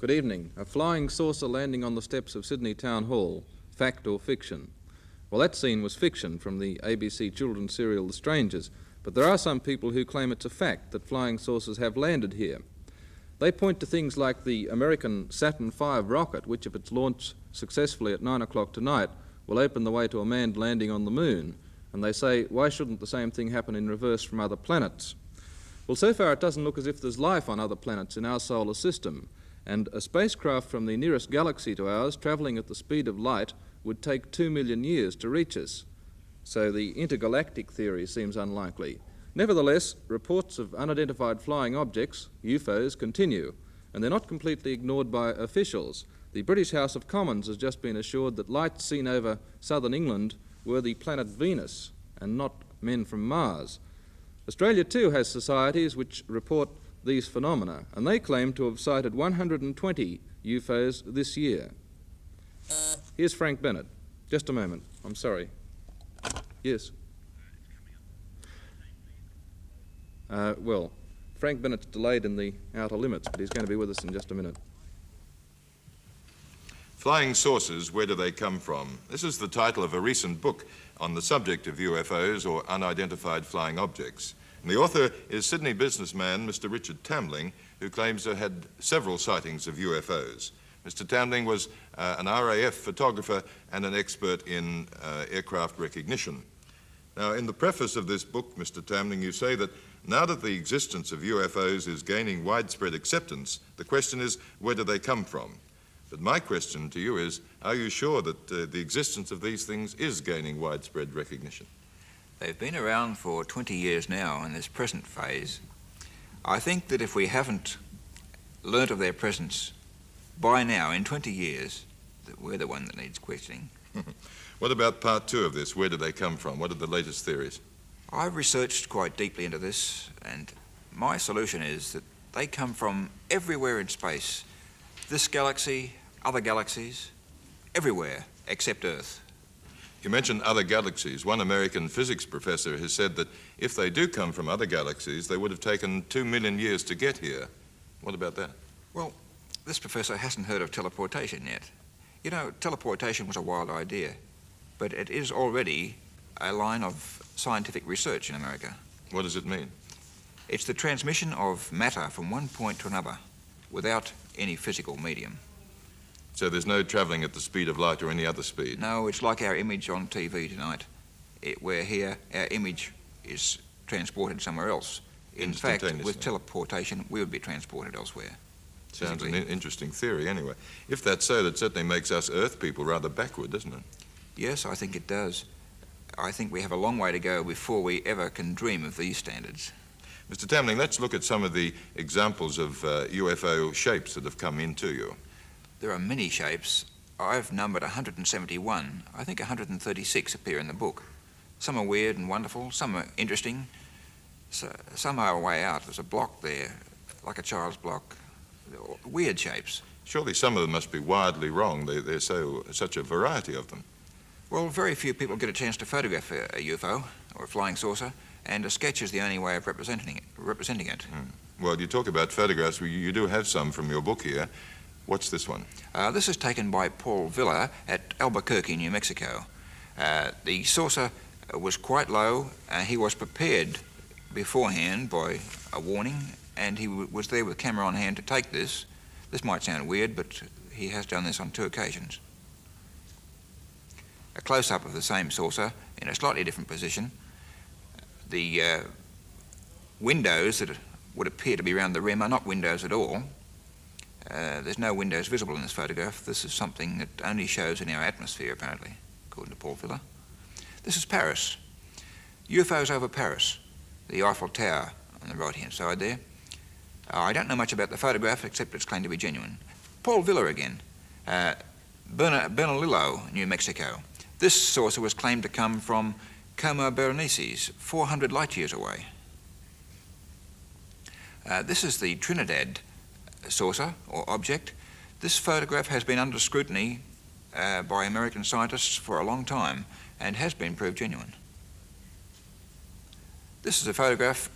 Good evening. A flying saucer landing on the steps of Sydney Town Hall. Fact or fiction? Well, that scene was fiction from the ABC children's serial The Strangers, but there are some people who claim it's a fact that flying saucers have landed here. They point to things like the American Saturn V rocket, which, if it's launched successfully at 9 o'clock tonight, will open the way to a manned landing on the moon. And they say, why shouldn't the same thing happen in reverse from other planets? Well, so far it doesn't look as if there's life on other planets in our solar system, and a spacecraft from the nearest galaxy to ours, travelling at the speed of light, would take 2 million years to reach us. So the intergalactic theory seems unlikely. Nevertheless, reports of unidentified flying objects, UFOs, continue, and they're not completely ignored by officials. The British House of Commons has just been assured that lights seen over southern England were the planet Venus and not men from Mars. Australia too has societies which report these phenomena, and they claim to have sighted 120 UFOs this year. Here's Frank Bennett. Just a moment. I'm sorry. Yes. Well, Frank Bennett's delayed in the outer limits, but he's going to be with us in just a minute. Flying saucers, where do they come from? This is the title of a recent book on the subject of UFOs, or unidentified flying objects. And the author is Sydney businessman Mr. Richard Tamling, who claims to have had several sightings of UFOs. Mr. Tambling was an RAF photographer and an expert in aircraft recognition. Now, in the preface of this book, Mr. Tambling, you say that now that the existence of UFOs is gaining widespread acceptance, the question is, where do they come from? But my question to you is, are you sure that the existence of these things is gaining widespread recognition? They've been around for 20 years now in this present phase. I think that if we haven't learnt of their presence by now, in 20 years, that we're the one that needs questioning. What about part two of this? Where do they come from? What are the latest theories? I've researched quite deeply into this, and my solution is that they come from everywhere in space. This galaxy, other galaxies, everywhere except Earth. You mentioned other galaxies. One American physics professor has said that if they do come from other galaxies, they would have taken 2 million years to get here. What about that? Well, this professor hasn't heard of teleportation yet. You know, teleportation was a wild idea, but it is already a line of scientific research in America. What does it mean? It's the transmission of matter from one point to another without any physical medium. So there's no travelling at the speed of light or any other speed? No, it's like our image on TV tonight. We're here, our image is transported somewhere else. In fact, with teleportation, we would be transported elsewhere. Sounds an interesting theory anyway. If that's so, that certainly makes us Earth people rather backward, doesn't it? Yes, I think it does. I think we have a long way to go before we ever can dream of these standards. Mr. Tamling, let's look at some of the examples of UFO shapes that have come into you. There are many shapes. I've numbered 171. I think 136 appear in the book. Some are weird and wonderful, some are interesting, some are a way out. There's a block there, like a child's block. Weird shapes. Surely some of them must be wildly wrong. There's such a variety of them. Well, very few people get a chance to photograph a UFO or a flying saucer, and a sketch is the only way of representing it. Well, you talk about photographs. You do have some from your book here. What's this one? This is taken by Paul Villa at Albuquerque, New Mexico. The saucer was quite low. He was prepared beforehand by a warning, and he was there with camera on hand to take this. This might sound weird, but he has done this on 2 occasions. A close-up of the same saucer in a slightly different position. The windows that would appear to be around the rim are not windows at all. There's no windows visible in this photograph. This is something that only shows in our atmosphere, apparently, according to Paul Villa. This is Paris. UFOs over Paris. The Eiffel Tower on the right-hand side there. I don't know much about the photograph, except it's claimed to be genuine. Paul Villa again. Bernalillo, New Mexico. This saucer was claimed to come from Como Berenices, 400 light years away. This is the Trinidad saucer or object. This photograph has been under scrutiny by American scientists for a long time and has been proved genuine. This is a photograph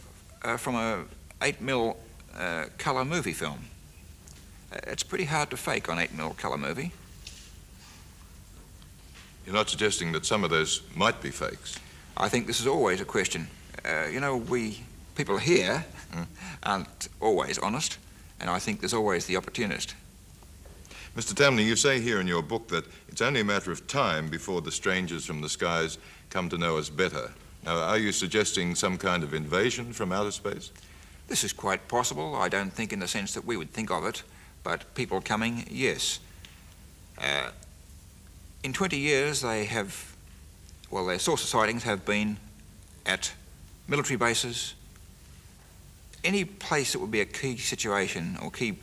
from a 8mm colour movie film. It's pretty hard to fake on 8mm colour movie. You're not suggesting that some of those might be fakes? I think this is always a question. You know, people here aren't always honest, and I think there's always the opportunist. Mr. Tamling, you say here in your book that it's only a matter of time before the strangers from the skies come to know us better. Now, are you suggesting some kind of invasion from outer space? This is quite possible. I don't think in the sense that we would think of it, but people coming, yes. In 20 years, their source of sightings have been at military bases, any place that would be a key situation or key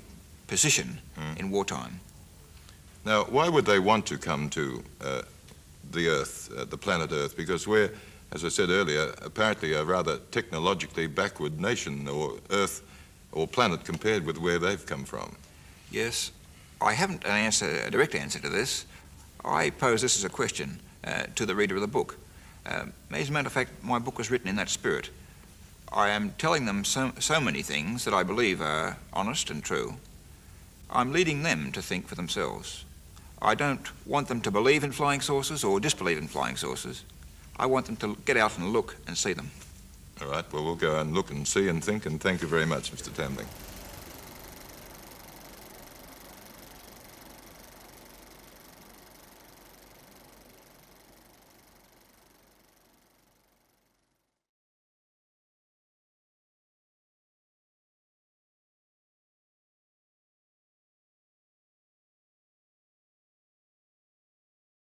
position in wartime. Now, why would they want to come to the Earth, the planet Earth? Because we're, as I said earlier, apparently a rather technologically backward nation or Earth or planet compared with where they've come from. Yes, I haven't a direct answer to this. I pose this as a question to the reader of the book. As a matter of fact, my book was written in that spirit. I am telling them so many things that I believe are honest and true. I'm leading them to think for themselves. I don't want them to believe in flying saucers or disbelieve in flying saucers. I want them to get out and look and see them. All right, well, we'll go and look and see and think, and thank you very much, Mr. Tambling.